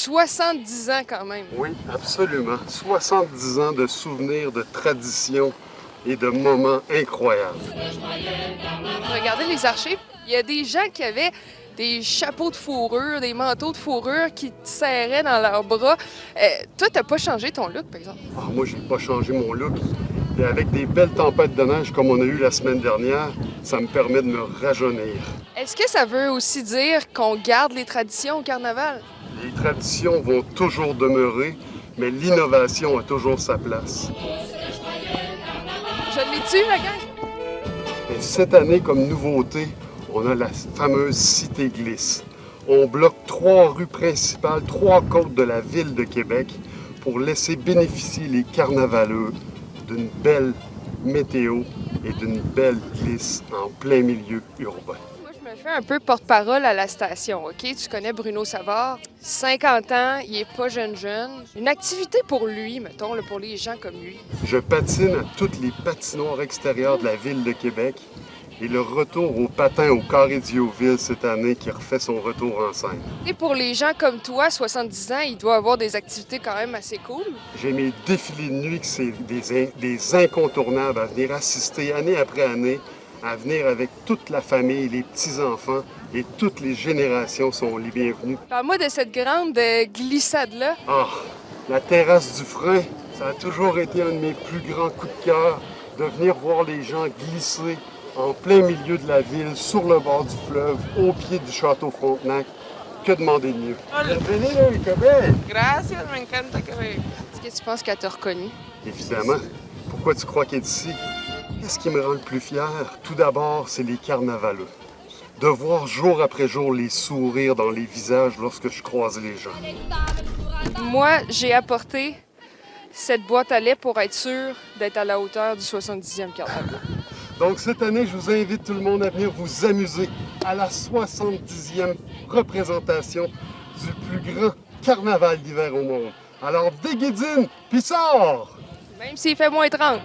70 ans quand même. Oui, absolument. 70 ans de souvenirs, de traditions et de moments incroyables. Regardez les archives, il y a des gens qui avaient des chapeaux de fourrure, des manteaux de fourrure qui te serraient dans leurs bras. Toi, t'as pas changé ton look, par exemple? Ah, moi, j'ai pas changé mon look. Et avec des belles tempêtes de neige comme on a eu la semaine dernière, ça me permet de me rajeunir. Est-ce que ça veut aussi dire qu'on garde les traditions au carnaval? Les traditions vont toujours demeurer, mais l'innovation a toujours sa place. Je l'ai-tu, la gang? Et cette année, comme nouveauté, on a la fameuse Cité Glisse. On bloque 3 rues principales, 3 côtes de la ville de Québec pour laisser bénéficier les carnavaleux d'une belle météo et d'une belle glisse en plein milieu urbain. Moi, je me fais un peu porte-parole à la station, OK? Tu connais Bruno Savard, 50 ans, il est pas jeune. Une activité pour lui, mettons, là, pour les gens comme lui. Je patine à toutes les patinoires extérieures de la ville de Québec et le retour au patin au Carré Diouville cette année qui refait son retour en scène. Et pour les gens comme toi, 70 ans, il doit avoir des activités quand même assez cool. J'ai mes défilés de nuit que c'est des incontournables à venir assister année après année, à venir avec toute la famille, les petits-enfants et toutes les générations sont les bienvenus. Parle-moi de cette grande glissade-là. Ah, la terrasse du frein, ça a toujours été un de mes plus grands coups de cœur, de venir voir les gens glisser en plein milieu de la ville, sur le bord du fleuve, au pied du château Frontenac. Que demander de mieux? Bienvenue là, les Québec! Gracias, me encanta Québec. Est-ce que tu penses qu'elle t'a reconnu? Évidemment. Pourquoi tu crois qu'elle est ici? Qu'est-ce qui me rend le plus fier? Tout d'abord, c'est les carnavaleux. De voir jour après jour les sourires dans les visages lorsque je croise les gens. Moi, j'ai apporté cette boîte à lait pour être sûr d'être à la hauteur du 70e carnaval. Donc cette année, je vous invite tout le monde à venir vous amuser à la 70e représentation du plus grand carnaval d'hiver au monde. Alors déguédine, puis sors! Même s'il fait moins 30.